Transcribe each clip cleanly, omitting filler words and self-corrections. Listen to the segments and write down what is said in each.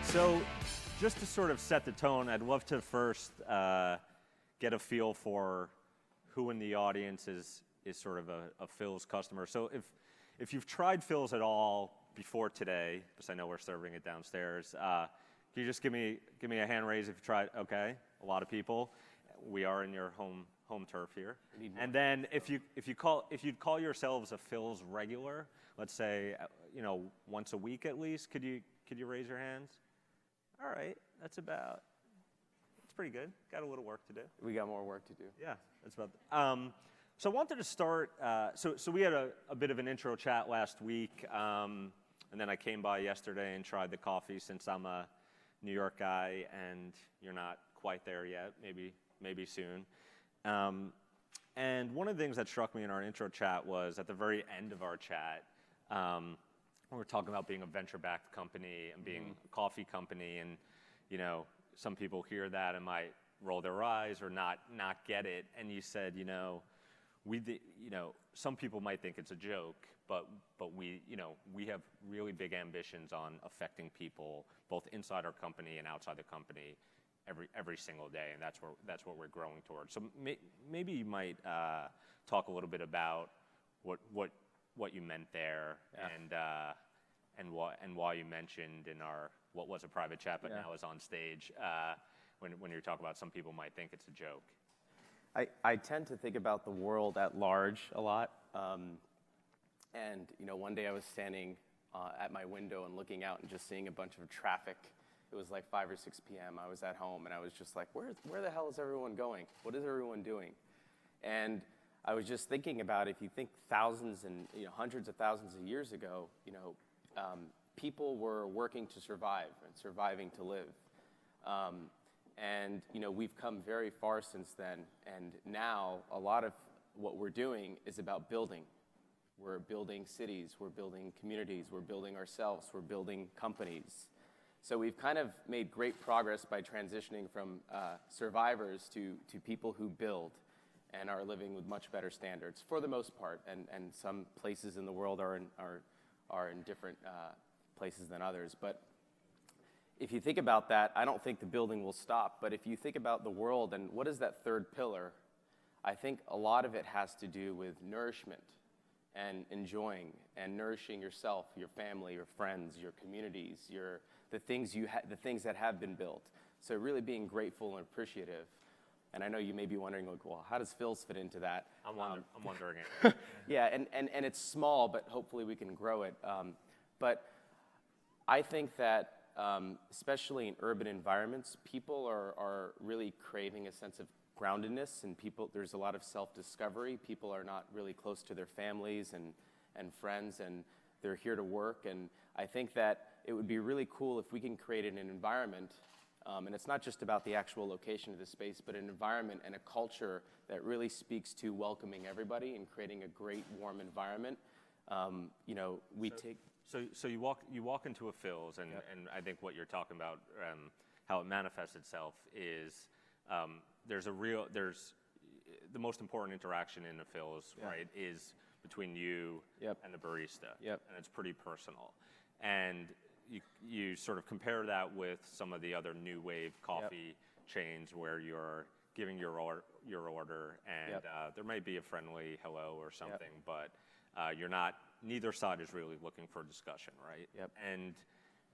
So just to sort of set the tone, I'd love to first get a feel for who in the audience is sort of a Philz customer. So if you've tried Philz at all before today, because I know we're serving it downstairs, can you just give me a hand raise if you tried? Okay, a lot of people. We are in your home turf here. And then if you'd call yourselves a Philz regular, let's say once a week at least, could you raise your hands? All right, that's pretty good. Got a little work to do. We got more work to do. Yeah, that's about. So I wanted to start. So we had a bit of an intro chat last week, and then I came by yesterday and tried the coffee since I'm a New York guy and you're not quite there yet. Maybe soon. And one of the things that struck me in our intro chat was at the very end of our chat. We were talking about being a venture-backed company and being a coffee company, and some people hear that and might roll their eyes or not get it. And you said, some people might think it's a joke, but we have really big ambitions on affecting people both inside our company and outside the company every single day, and that's what we're growing towards. So maybe you might talk a little bit about what you meant there, yeah. and why you mentioned in our what was a private chat but now is on stage when you're talking about some people might think it's a joke. I tend to think about the world at large a lot, and one day I was standing at my window and looking out and just seeing a bunch of traffic. It was like 5 or 6 p.m. I was at home and I was just like, where the hell is everyone going? What is everyone doing? And I was just thinking about, if you think thousands and hundreds of thousands of years ago, people were working to survive and surviving to live. And we've come very far since then. And now a lot of what we're doing is about building. We're building cities, we're building communities, we're building ourselves, we're building companies. So we've kind of made great progress by transitioning from survivors to people who build and are living with much better standards for the most part. And some places in the world are in different places than others. But if you think about that, I don't think the building will stop. But if you think about the world and what is that third pillar, I think a lot of it has to do with nourishment and enjoying and nourishing yourself, your family, your friends, your communities, the things that have been built. So really being grateful and appreciative. And I know you may be wondering, well, how does Philz fit into that? I'm wondering it. Yeah, and it's small, but hopefully we can grow it. But I think that especially in urban environments, people are really craving a sense of groundedness, and there's a lot of self-discovery. People are not really close to their families and friends, and they're here to work. And I think that it would be really cool if we can create an environment, and it's not just about the actual location of the space, but an environment and a culture that really speaks to welcoming everybody and creating a great, warm environment. So you walk into a Philz, and I think what you're talking about, how it manifests itself is there's the most important interaction in a Philz, right, is between you and the barista, and it's pretty personal. And you sort of compare that with some of the other new wave coffee chains where you're giving your order and there might be a friendly hello or something, but neither side is really looking for discussion, right? And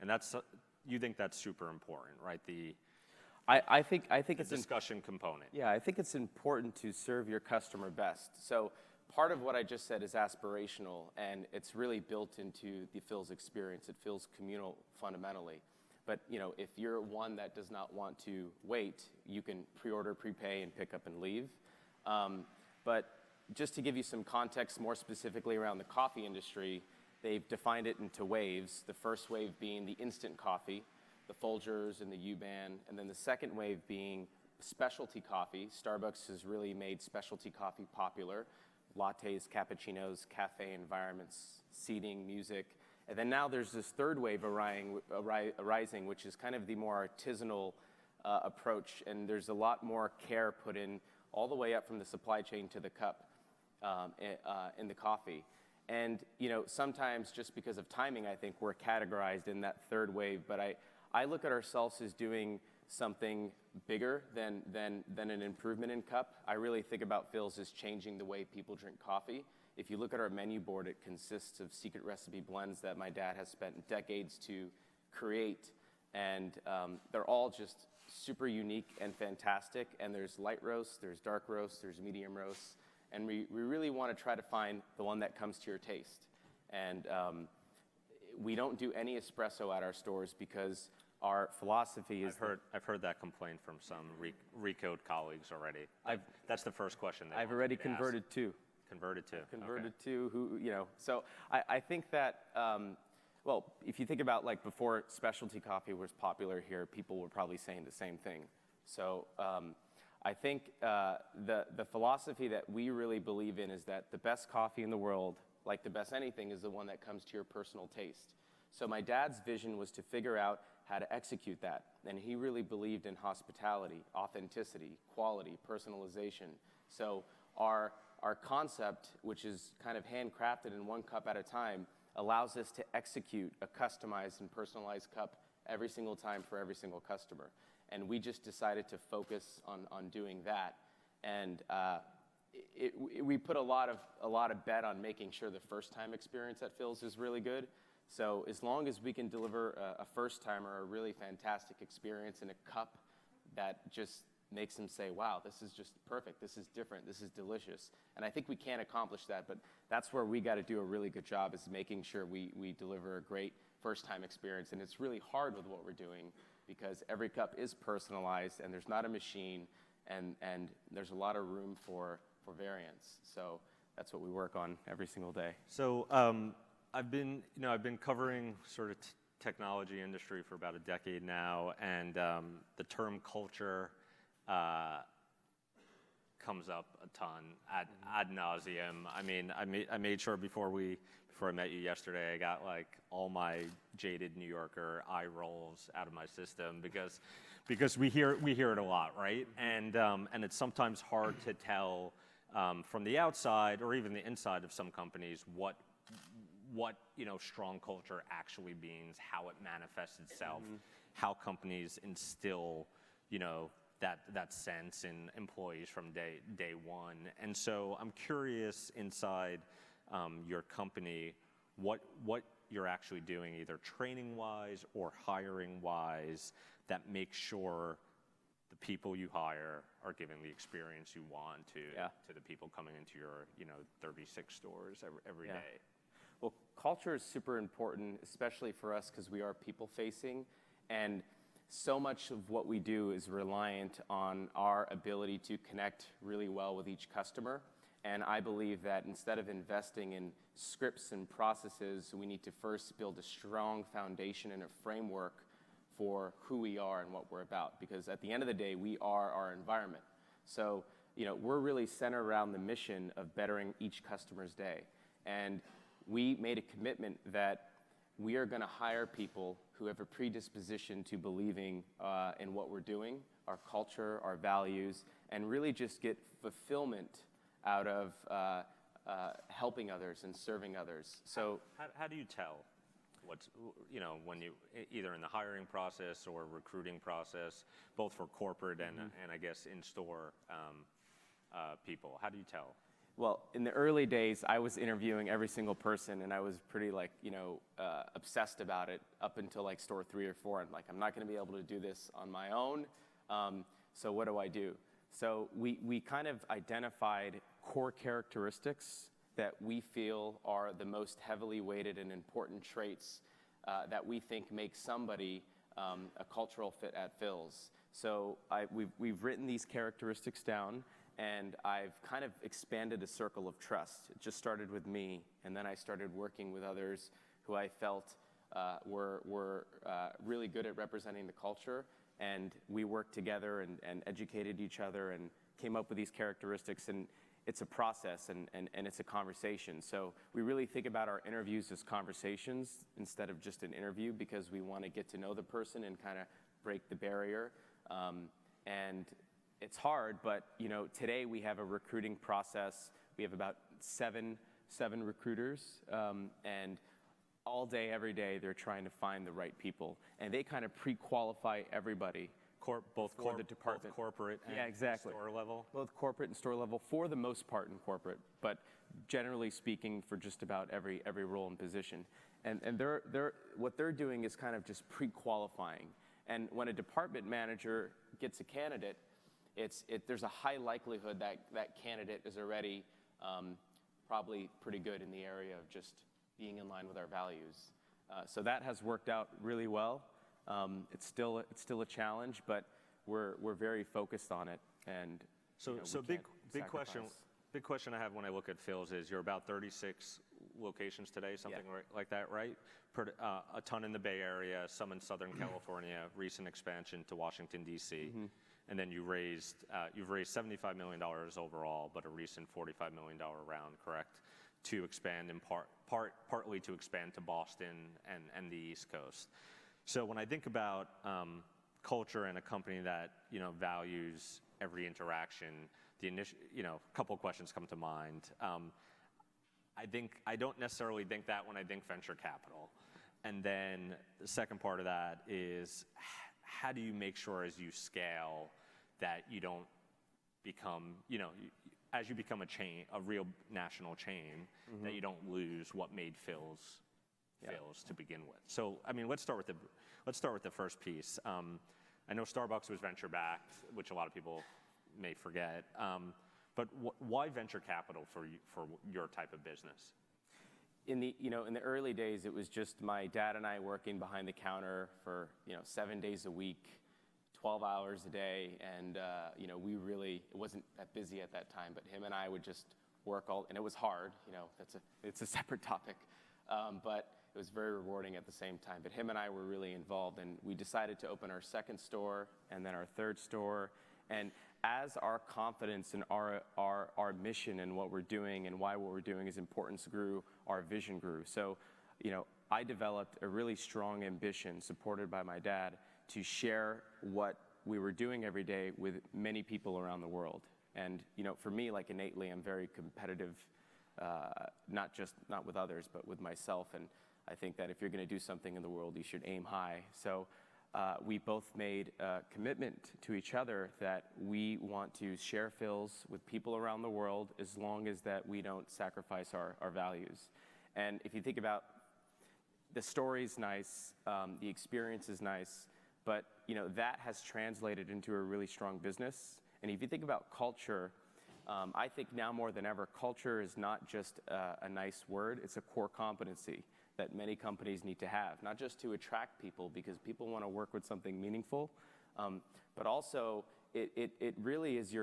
that's you think that's super important, right? I think it's a discussion component. Yeah, I think it's important to serve your customer best. So part of what I just said is aspirational, and it's really built into the Philz experience. It feels communal fundamentally. But if you're one that does not want to wait, you can pre-order, prepay, and pick up and leave. But just to give you some context more specifically around the coffee industry, they've defined it into waves. The first wave being the instant coffee, the Folgers and the U-Ban, and then the second wave being specialty coffee. Starbucks has really made specialty coffee popular. Lattes, cappuccinos, cafe environments, seating, music. And then now there's this third wave arising, which is kind of the more artisanal approach, and there's a lot more care put in all the way up from the supply chain to the cup in the coffee. And sometimes just because of timing, I think we're categorized in that third wave, but I look at ourselves as doing something bigger than an improvement in cup. I really think about Philz as changing the way people drink coffee. If you look at our menu board, it consists of secret recipe blends that my dad has spent decades to create, and they're all just super unique and fantastic. And there's light roast, there's dark roast, there's medium roast, and we really want to try to find the one that comes to your taste. And we don't do any espresso at our stores because our philosophy is... I've heard that complaint from some Recode colleagues already. That's the first question I've already converted two. Converted to. Converted to who, So I think that, well, if you think about like before specialty coffee was popular here, people were probably saying the same thing. So I think the philosophy that we really believe in is that the best coffee in the world, like the best anything, is the one that comes to your personal taste. So my dad's vision was to figure out how to execute that. And he really believed in hospitality, authenticity, quality, personalization. So our concept, which is kind of handcrafted in one cup at a time, allows us to execute a customized and personalized cup every single time for every single customer. And we just decided to focus on doing that. And we put a lot of bet on making sure the first time experience at Philz is really good. So as long as we can deliver a first timer a really fantastic experience in a cup that just makes them say, wow, this is just perfect, this is different, this is delicious. And I think we can accomplish that, but that's where we got to do a really good job, is making sure we deliver a great first time experience. And it's really hard with what we're doing because every cup is personalized and there's not a machine, and there's a lot of room for variance. So that's what we work on every single day. So I've been covering sort of technology industry for about a decade now, and the term culture comes up a ton ad nauseum. I mean, I made sure before I met you yesterday, I got like all my jaded New Yorker eye rolls out of my system because we hear it a lot, right? And it's sometimes hard to tell from the outside or even the inside of some companies what strong culture actually means, how it manifests itself, how companies instill that sense in employees from day one. And so I'm curious, inside your company, what you're actually doing, either training wise or hiring wise, that makes sure the people you hire are giving the experience you want to the people coming into your 36 stores every day. Well, culture is super important, especially for us because we are people facing, and so much of what we do is reliant on our ability to connect really well with each customer. And I believe that instead of investing in scripts and processes, we need to first build a strong foundation and a framework for who we are and what we're about. Because at the end of the day, we are our environment. So, we're really centered around the mission of bettering each customer's day. And we made a commitment that we are going to hire people who have a predisposition to believing in what we're doing, our culture, our values, and really just get fulfillment out of helping others and serving others. So how do you tell what's, when you, either in the hiring process or recruiting process, both for corporate and I guess in-store people, how do you tell? Well, in the early days, I was interviewing every single person, and I was pretty obsessed about it up until like store 3 or 4. I'm not going to be able to do this on my own. So what do I do? So we kind of identified core characteristics that we feel are the most heavily weighted and important traits that we think make somebody a cultural fit at Philz. So we've written these characteristics down, and I've kind of expanded a circle of trust. It just started with me, and then I started working with others who I felt were really good at representing the culture. And we worked together and educated each other and came up with these characteristics. And it's a process and it's a conversation. So we really think about our interviews as conversations instead of just an interview, because we want to get to know the person and kind of break the barrier. And it's hard, but today we have a recruiting process. We have about seven recruiters, and all day, every day, they're trying to find the right people, and they kind of pre-qualify everybody. Both for the department. corporate and Yeah, exactly. store level? Both corporate and store level, for the most part in corporate, but generally speaking for just about every role and position. And what they're doing is kind of just pre-qualifying. And when a department manager gets a candidate, there's a high likelihood that that candidate is already probably pretty good in the area of just being in line with our values. So that has worked out really well. It's still a challenge, but we're very focused on it. And so big question I have when I look at Philz is you're about 36 locations today, something like that, right? A ton in the Bay Area, some in Southern California, recent expansion to Washington D.C. And then you've raised $75 million overall, but a recent $45 million round, correct? To expand in partly to expand to Boston and the East Coast. So when I think about culture and a company that values every interaction, a couple of questions come to mind. I don't necessarily think that when I think venture capital, and then the second part of that is how do you make sure as you scale that you don't become as you become a real national chain, that you don't lose what made Philz to begin with. So, I mean, let's start with the first piece. I know Starbucks was venture backed, which a lot of people may forget. But why venture capital for your type of business? In the early days, it was just my dad and I working behind the counter for 7 days a week, 12 hours a day, and it wasn't that busy at that time. But him and I would just work and it was hard. It's a separate topic, but it was very rewarding at the same time. But him and I were really involved, and we decided to open our second store and then our third store. And as our confidence in our mission and what we're doing and why what we're doing is important grew, our vision grew. So, I developed a really strong ambition, supported by my dad, to share what we were doing every day with many people around the world. And for me, like innately, I'm very competitive, not with others, but with myself. And I think that if you're going to do something in the world, you should aim high. So we both made a commitment to each other that we want to share Philz with people around the world as long as that we don't sacrifice our values. And if you think about the story's nice, the experience is nice, but that has translated into a really strong business. And if you think about culture, I think now more than ever, culture is not just a nice word, it's a core competency that many companies need to have, not just to attract people because people want to work with something meaningful, but also it really is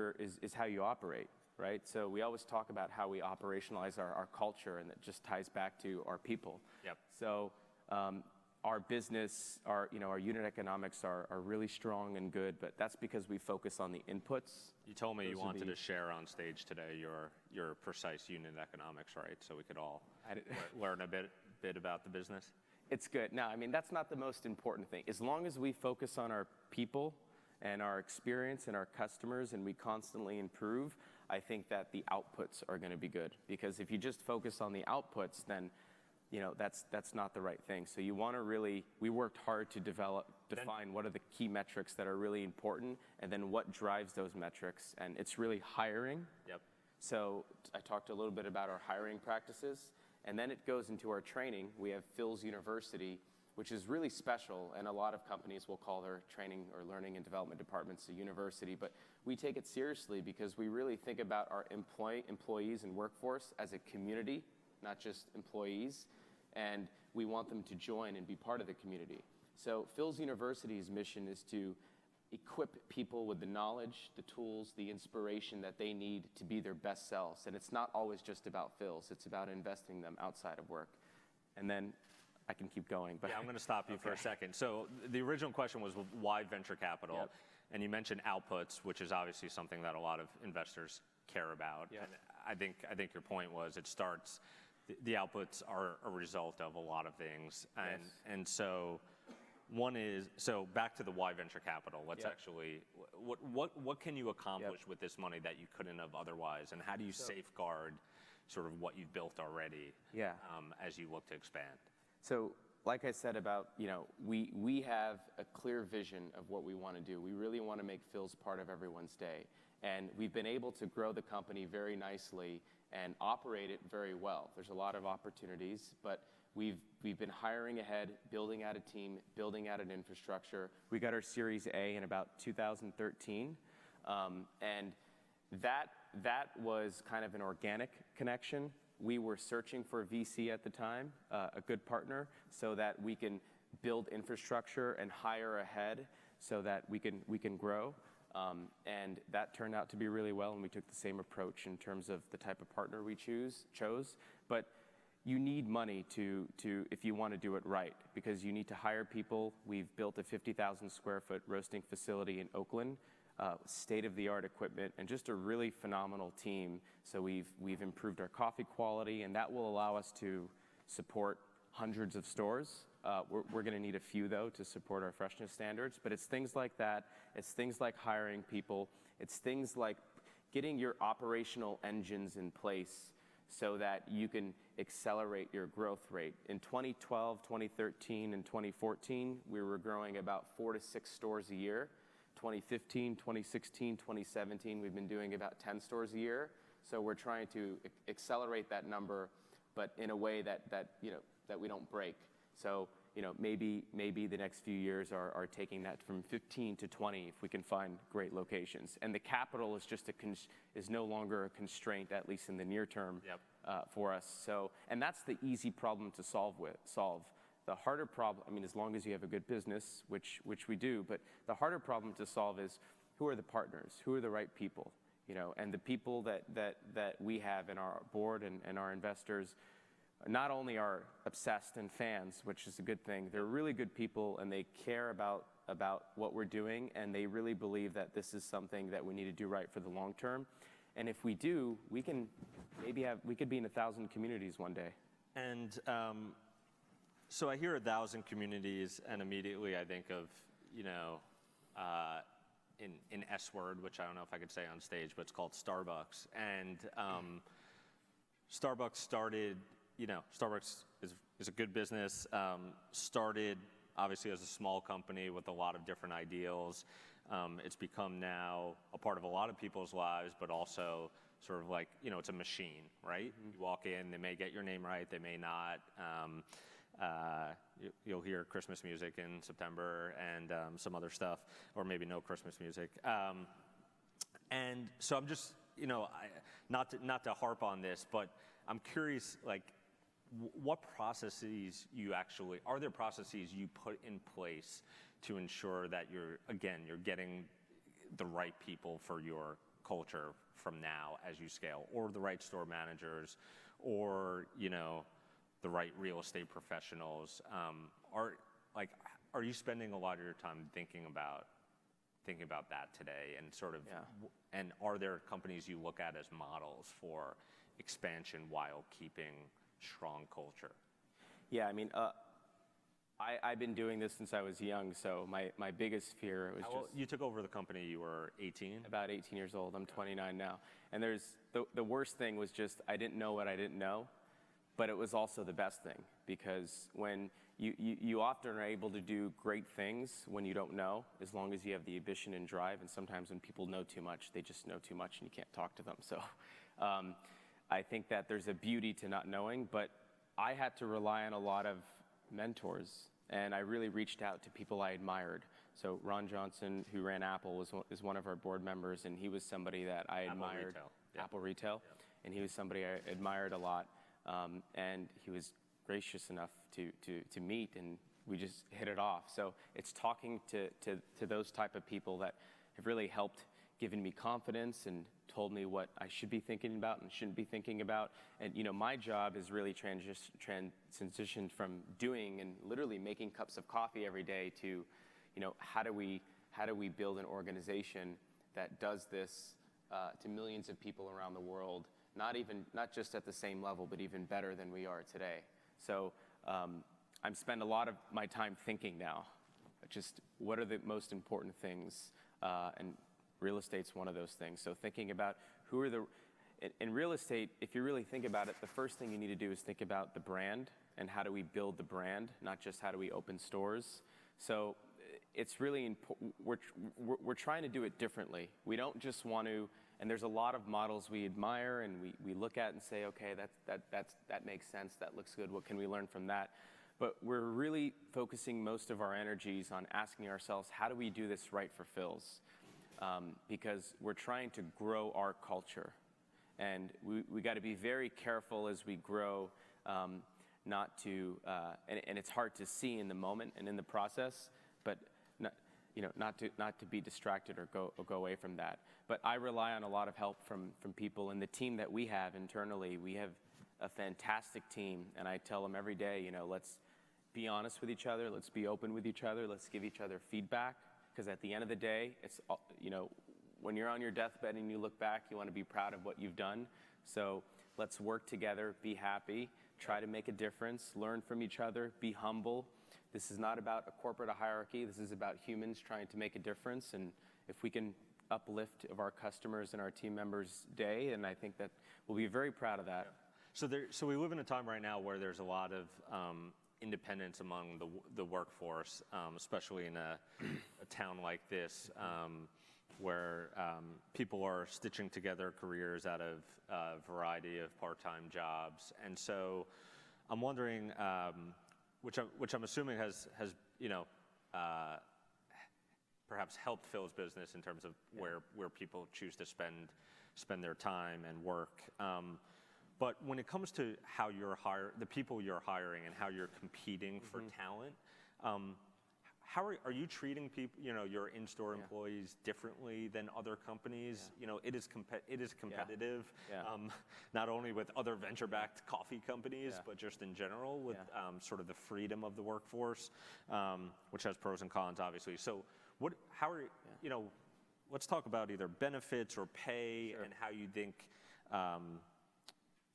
how you operate, right? So we always talk about how we operationalize our culture, and that just ties back to our people. Yep. So our business, our unit economics are really strong and good, but that's because we focus on the inputs. You told me you wanted to share on stage today your precise unit economics, right? So we could all learn a bit about the business. It's good. No, I mean, that's not the most important thing. As long as we focus on our people and our experience and our customers and we constantly improve, I think that the outputs are going to be good. Because if you just focus on the outputs, then that's not the right thing. So you want to we worked hard to define what are the key metrics that are really important, and then what drives those metrics. And it's really hiring. Yep. So I talked a little bit about our hiring practices, and then it goes into our training. We have Philz University, which is really special, and a lot of companies will call their training or learning and development departments a university, but we take it seriously because we really think about our employees and workforce as a community, not just employees, and we want them to join and be part of the community. So Philz University's mission is to equip people with the knowledge, the tools, the inspiration that they need to be their best selves. And it's not always just about Philz, it's about investing them outside of work. And then I can keep going. But yeah, I'm going to stop you for a second. So the original question was why venture capital? Yep. And you mentioned outputs, which is obviously something that a lot of investors care about. Yep. And I think your point was the outputs are a result of a lot of things. And so one is, back to the why venture capital. Let's actually, what can you accomplish with this money that you couldn't have otherwise? And how do you safeguard sort of what you've built already as you look to expand? So, like I said about, we have a clear vision of what we want to do. We really want to make Philz part of everyone's day. And we've been able to grow the company very nicely and operate it very well. There's a lot of opportunities, but we've been hiring ahead, building out a team, building out an infrastructure. We got our Series A in about 2013, and that was kind of an organic connection. We were searching for a VC at the time, a good partner, so that we can build infrastructure and hire ahead so that we can grow. And that turned out to be really well, and we took the same approach in terms of the type of partner we chose. But you need money to if you want to do it right, because you need to hire people. We've built a 50,000 square foot roasting facility in Oakland, state-of-the-art equipment, and just a really phenomenal team. So we've improved our coffee quality, and that will allow us to support hundreds of stores. We're going to need a few, though, to support our freshness standards. But it's things like that. It's things like hiring people. It's things like getting your operational engines in place so that you can accelerate your growth rate. In 2012, 2013, and 2014, we were growing about 4 to 6 stores a year. 2015, 2016, 2017, we've been doing about 10 stores a year. So we're trying to accelerate that number, but in a way that we don't break. So maybe the next few years are taking that from 15 to 20 if we can find great locations. And the capital is just is no longer a constraint, at least in the near term, for us. So, and that's the easy problem to solve. The harder problem, as long as you have a good business, which we do, but the harder problem to solve is who are the partners, who are the right people, and the people that we have in our board and our investors not only are obsessed and fans, which is a good thing, they're really good people, and they care about what we're doing, and they really believe that this is something that we need to do right for the long term. And if we do, we could be in 1,000 communities one day. And so I hear 1,000 communities, and immediately I think of, in S word, which I don't know if I could say on stage, but it's called Starbucks. And Starbucks started, Starbucks is a good business, started obviously as a small company with a lot of different ideals. It's become now a part of a lot of people's lives, but also sort of like, it's a machine, right? Mm-hmm. You walk in, they may get your name right, they may not. You'll hear Christmas music in September and some other stuff, or maybe no Christmas music. And so I'm just, not to harp on this, but I'm curious, like, what processes are there processes you put in place to ensure that you're getting the right people for your culture from now as you scale, or the right store managers, or, the right real estate professionals? Are you spending a lot of your time thinking about that today, and sort of, and are there companies you look at as models for expansion while keeping strong culture? Yeah, I've been doing this since I was young, so my biggest fear was You took over the company, you were 18? About 18 years old. I'm 29 now. And there's the worst thing was just I didn't know what I didn't know, but it was also the best thing, because when you often are able to do great things when you don't know, as long as you have the ambition and drive. And sometimes when people know too much, they just know too much and you can't talk to them. So I think that there's a beauty to not knowing, but I had to rely on a lot of mentors, and I really reached out to people I admired. So Ron Johnson, who ran Apple, is one of our board members, and he was somebody that I admired. Apple Retail. Yep. And he was somebody I admired a lot, and he was gracious enough to meet, and we just hit it off. So it's talking to those type of people that have really helped, given me confidence and told me what I should be thinking about and shouldn't be thinking about. And my job is really transitioned from doing and literally making cups of coffee every day to, how do we build an organization that does this to millions of people around the world, not just at the same level, but even better than we are today. So I'm spend a lot of my time thinking now, just what are the most important things, and real estate's one of those things. So thinking about in real estate, if you really think about it, the first thing you need to do is think about the brand and how do we build the brand, not just how do we open stores. So it's really important. We're trying to do it differently. We don't just want to, and there's a lot of models we admire and we look at and say, okay, that makes sense, that looks good, what can we learn from that? But we're really focusing most of our energies on asking ourselves, how do we do this right for Philz? Because we're trying to grow our culture. And we got to be very careful as we grow, not to, and it's hard to see in the moment and in the process, but not to be distracted or go away from that. But I rely on a lot of help from people, and the team that we have internally. We have a fantastic team, and I tell them every day, let's be honest with each other, let's be open with each other, let's give each other feedback, because at the end of the day, it's when you're on your deathbed and you look back, you want to be proud of what you've done. So let's work together, be happy, try to make a difference, learn from each other, be humble. This is not about a corporate hierarchy. This is about humans trying to make a difference. And if we can uplift of our customers and our team members' day, and I think that we'll be very proud of that. Yeah. So we live in a time right now where there's a lot of independence among the workforce, especially in a town like this, where people are stitching together careers out of a variety of part-time jobs. And so I'm wondering, which I'm assuming has perhaps helped Phil's business in terms of where people choose to spend their time and work. But when it comes to how the people you're hiring and how you're competing for talent, how are you treating people, your in-store employees differently than other companies? It is competitive, not only with other venture-backed coffee companies, but just in general with sort of the freedom of the workforce, which has pros and cons, obviously. So let's talk about either benefits or pay and how you think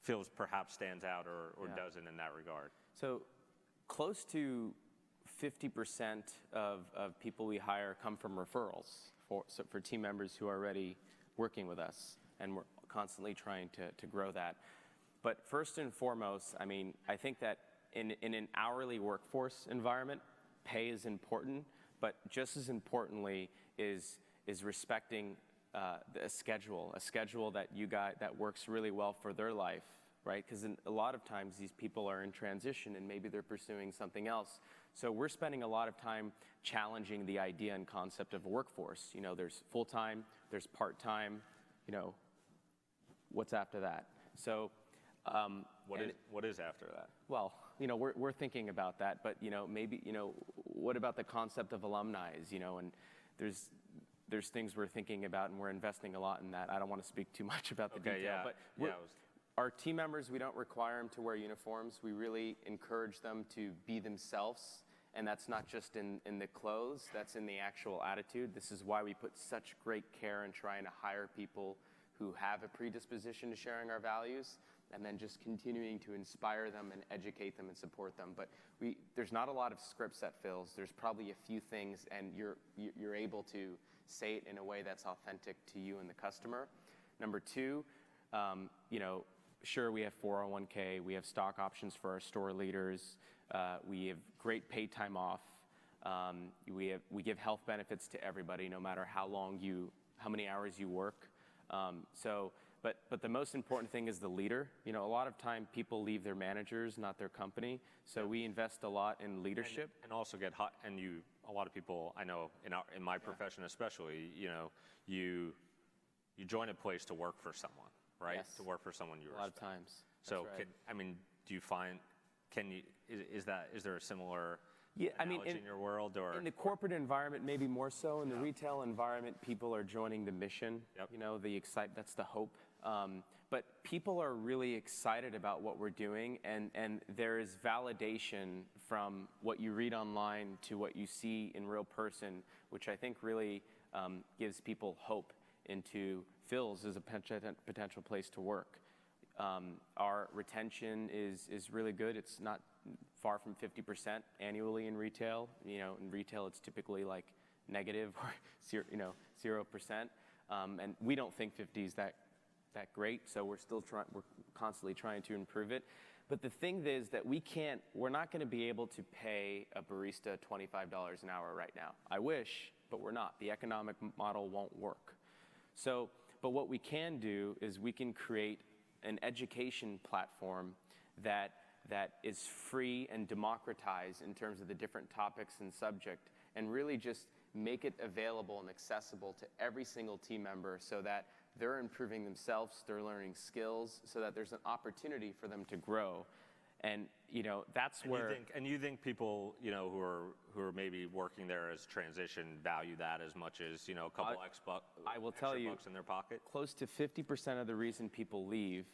Philz perhaps stands out or doesn't in that regard. So close to 50% of people we hire come from referrals for team members who are already working with us, and we're constantly trying to grow that. But first and foremost, I think that in an hourly workforce environment, pay is important, but just as importantly is respecting a schedule that works really well for their life, right? Because a lot of times these people are in transition and maybe they're pursuing something else. So we're spending a lot of time challenging the idea and concept of a workforce. There's full-time, there's part-time, what's after that? So what is after that? Well, we're thinking about that, but maybe what about the concept of alumni? And there's things we're thinking about, and we're investing a lot in that. I don't want to speak too much about the detail, but our team members, we don't require them to wear uniforms. We really encourage them to be themselves, and that's not just in the clothes, that's in the actual attitude. This is why we put such great care in trying to hire people who have a predisposition to sharing our values, and then just continuing to inspire them and educate them and support them. But there's not a lot of scripts at Philz. There's probably a few things, and you're able to say it in a way that's authentic to you and the customer. Number two, sure, we have 401k, we have stock options for our store leaders, we have great paid time off, we give health benefits to everybody, no matter how many hours you work. But the most important thing is the leader. A lot of time people leave their managers, not their company. So we invest a lot in leadership. And also get hot. And a lot of people I know in my profession especially, you join a place to work for someone, right? Yes. To work for someone you respect. A lot of times. So right. Do you find is there a similar Yeah, analogy in your world, or in the corporate environment, maybe more so. In the retail environment, people are joining the mission. Yep. That's the hope. But people are really excited about what we're doing, and there is validation from what you read online to what you see in real person, which I think really gives people hope into Philz as a potential place to work. Our retention is really good. It's not far from 50% annually in retail. In retail, it's typically like negative or 0%. And we don't think 50 is that that great. So we're constantly trying to improve it. But the thing is that we're not going to be able to pay a barista $25 an hour right now. I wish, but we're not. The economic model won't work. So, but what we can do is we can create an education platform that is free and democratized in terms of the different topics and subject, and really just make it available and accessible to every single team member so that they're improving themselves, they're learning skills, so that there's an opportunity for them to grow. And that's where. You think people who are maybe working there as transition value that as much as a couple I will tell you, bucks in their pocket? Close to 50% of the reason people leave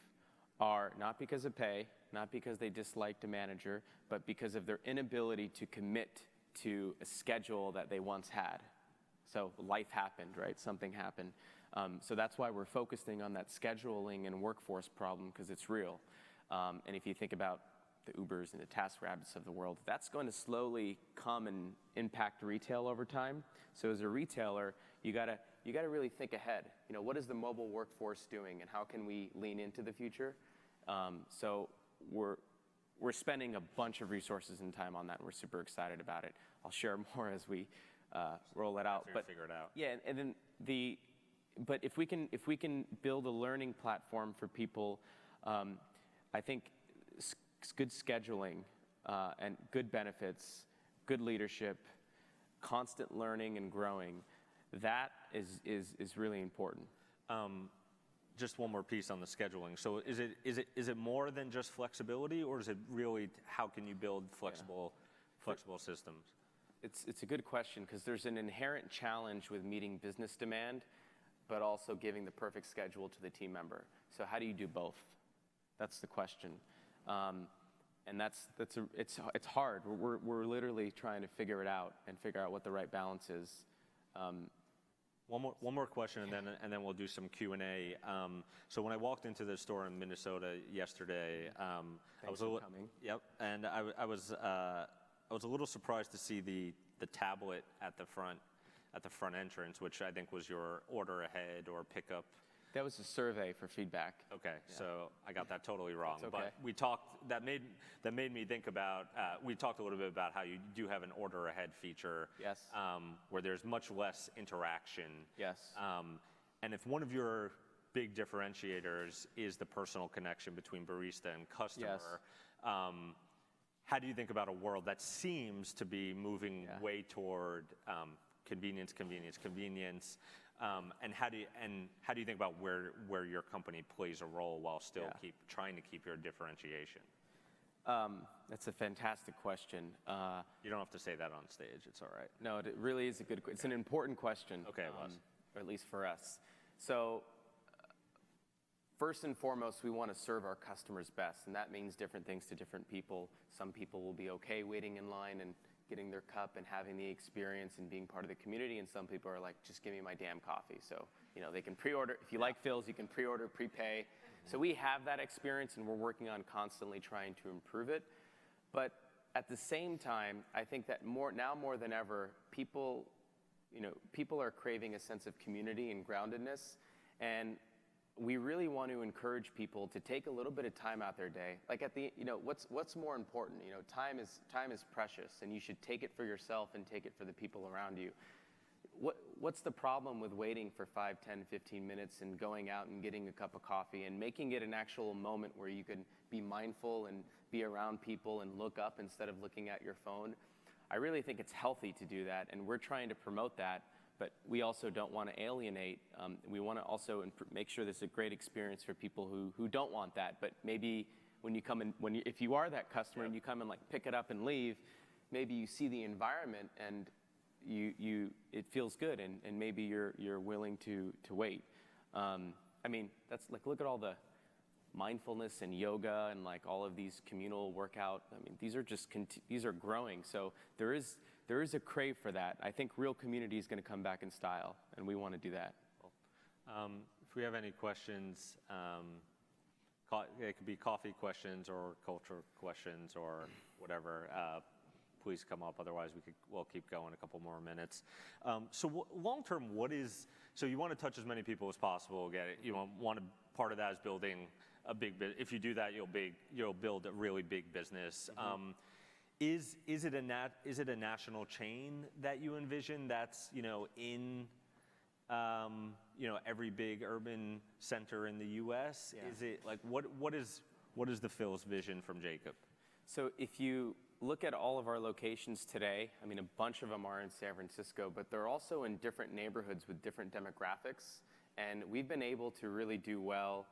are not because of pay, not because they disliked a manager, but because of their inability to commit to a schedule that they once had. So life happened, right? Something happened. So that's why we're focusing on that scheduling and workforce problem, because it's real. And if you think about the Ubers and the TaskRabbits of the world, that's going to slowly come and impact retail over time. So as a retailer, you gotta really think ahead. What is the mobile workforce doing, and how can we lean into the future? So we're spending a bunch of resources and time on that, and we're super excited about it. I'll share more as we roll it out. But figure it out. Yeah, and then but if we can build a learning platform for people, I think good scheduling and good benefits, good leadership, constant learning and growing, that is really important. Just one more piece on the scheduling. So is it more than just flexibility, or is it really how can you build flexible systems? It's a good question, because there's an inherent challenge with meeting business demand, but also giving the perfect schedule to the team member. So how do you do both? That's the question. And it's hard. We're literally trying to figure it out and figure out what the right balance is. One more question, and then we'll do some Q&A. So when I walked into the store in Minnesota yesterday, Thanks for coming. Yep, and I was a little surprised to see the tablet at the front entrance, which I think was your order ahead or pickup. That was a survey for feedback. Okay, yeah. So I got that totally wrong. That's okay. But we talked. That made me think about. We talked a little bit about how you do have an order ahead feature. Yes. Where there's much less interaction. Yes. And if one of your big differentiators is the personal connection between barista and customer, yes. How do you think about a world that seems to be moving way toward convenience? And how do you think about where your company plays a role while still trying to keep your differentiation? That's a fantastic question. You don't have to say that on stage. It's all right. No, it really is it's an important question. Okay, it was. Or at least for us. So first and foremost, we want to serve our customers best, and that means different things to different people. Some people will be okay waiting in line and getting their cup and having the experience and being part of the community, and some people are like, just give me my damn coffee. So, they can pre-order. If you like Philz, you can pre-order, prepay. So we have that experience, and we're working on constantly trying to improve it. But at the same time, I think that more than ever, people are craving a sense of community and groundedness, and we really want to encourage people to take a little bit of time out their day. Like what's more important? Time is precious, and you should take it for yourself and take it for the people around you. What's the problem with waiting for 5, 10, 15 minutes and going out and getting a cup of coffee and making it an actual moment where you can be mindful and be around people and look up instead of looking at your phone? I really think it's healthy to do that, and we're trying to promote that. But we also don't want to alienate. We want to also make sure there's a great experience for people who don't want that. But maybe when you come in, if you are that customer and you come and pick it up and leave, maybe you see the environment and it feels good, and maybe you're willing to wait. That's look at all the mindfulness and yoga and all of these communal workout. These are growing. So there is a crave for that. I think real community is going to come back in style, and we want to do that. If we have any questions, it could be coffee questions or culture questions or whatever. Please come up. Otherwise, we'll keep going a couple more minutes. So long term, so you want to touch as many people as possible. You want to part of that is building a big business. If you do that, you'll build a really big business. Is it a national chain that you envision that's in every big urban center in the U.S.? Yeah. Is it like what is the Philz vision from Jacob? So if you look at all of our locations today, I mean, a bunch of them are in San Francisco, but they're also in different neighborhoods with different demographics. And we've been able to really do well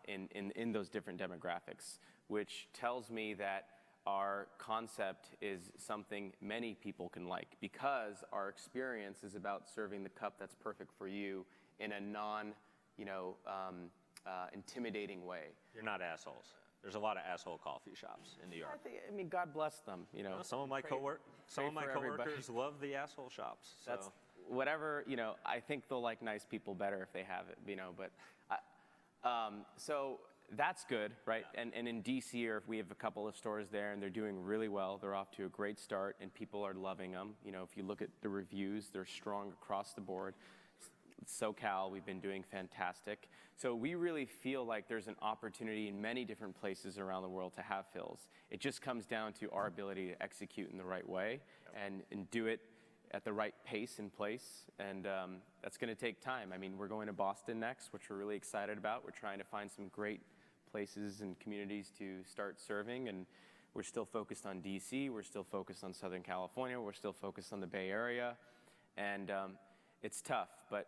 in those different demographics, which tells me that our concept is something many people can like, because our experience is about serving the cup that's perfect for you in a intimidating way. You're not assholes. There's a lot of asshole coffee shops in New York. I mean, God bless them. Some of my coworkers love the asshole shops. So. That's whatever. I think they'll like nice people better if they have it. But so that's good, right? Yeah. And in DC, we have a couple of stores there, and they're doing really well. They're off to a great start, and people are loving them. If you look at the reviews, they're strong across the board. SoCal, we've been doing fantastic. So we really feel like there's an opportunity in many different places around the world to have Philz. It just comes down to our ability to execute in the right way and do it at the right pace and place. And that's going to take time. I mean, we're going to Boston next, which we're really excited about. We're trying to find some great places and communities to start serving. And we're still focused on DC. We're still focused on Southern California. We're still focused on the Bay Area. And it's tough, but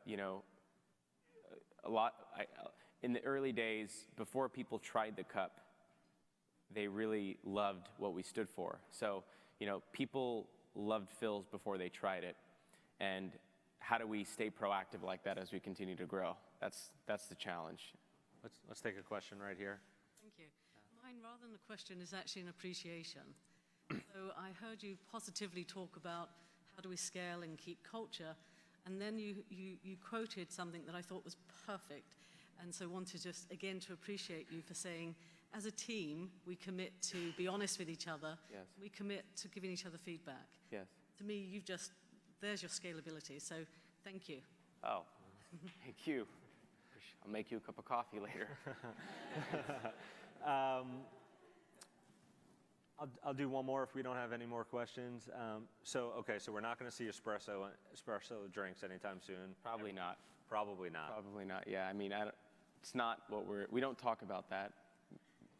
in the early days, before people tried the cup, they really loved what we stood for. So, people loved Philz before they tried it. And how do we stay proactive like that as we continue to grow? That's the challenge. Let's take a question right here. Thank you. Mine, rather than a question, is actually an appreciation. So I heard you positively talk about how do we scale and keep culture. And then you quoted something that I thought was perfect. And so I wanted just, again, to appreciate you for saying, as a team, we commit to be honest with each other. Yes. We commit to giving each other feedback. Yes. To me, there's your scalability. So thank you. Oh, thank you. I'll make you a cup of coffee later. I'll do one more if we don't have any more questions. So we're not going to see espresso drinks anytime soon. Probably not. Probably not. Probably not. Yeah. I mean, it's not what we don't talk about that.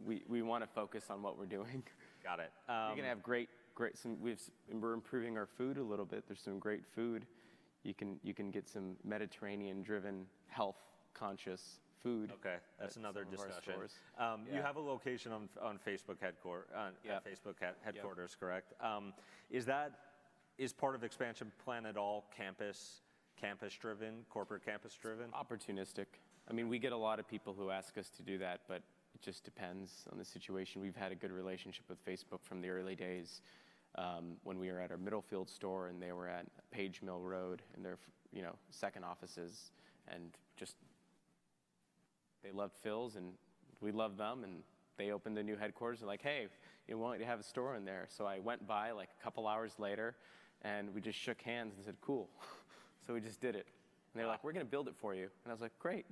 We want to focus on what we're doing. Got it. You're gonna have great. We're improving our food a little bit. There's some great food. You can get some Mediterranean-driven, health-conscious food. Okay, that's another discussion. Yeah. You have a location on Facebook headquarters, correct? Is part of expansion plan at all campus-driven, corporate campus-driven? Opportunistic. I mean, we get a lot of people who ask us to do that, but it just depends on the situation. We've had a good relationship with Facebook from the early days when we were at our Middlefield store and they were at Page Mill Road in their second offices, and just they loved Philz and we loved them, and they opened the new headquarters and like, hey, you want to have a store in there? So I went by like a couple hours later and we just shook hands and said, cool. So we just did it. And they're like, we're going to build it for you. And I was like, great.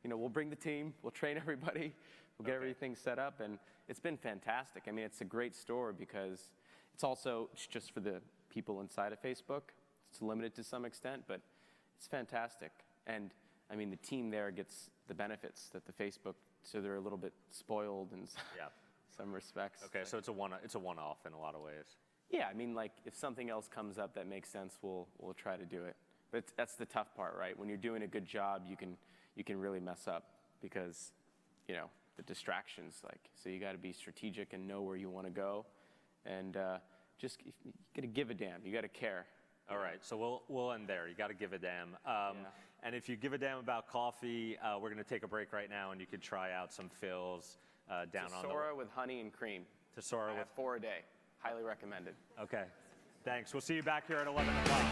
We'll bring the team, we'll train everybody, we'll get everything set up, and it's been fantastic. I mean, it's a great store because it's just for the people inside of Facebook. It's limited to some extent, but it's fantastic. And I mean, the team there gets the benefits that the Facebook, so they're a little bit spoiled in some respects. Okay, so it's a one-off in a lot of ways. Yeah, I mean, like if something else comes up that makes sense, we'll try to do it. But that's the tough part, right? When you're doing a good job, you can really mess up because, the distractions. So you got to be strategic and know where you want to go, and you got to give a damn. You got to care. All right, so we'll end there. You got to give a damn. And if you give a damn about coffee, we're going to take a break right now, and you could try out some Philz down on the Tesora with honey and cream. Tesora with 4 a day. Highly recommended. Okay, thanks. We'll see you back here at 11 o'clock.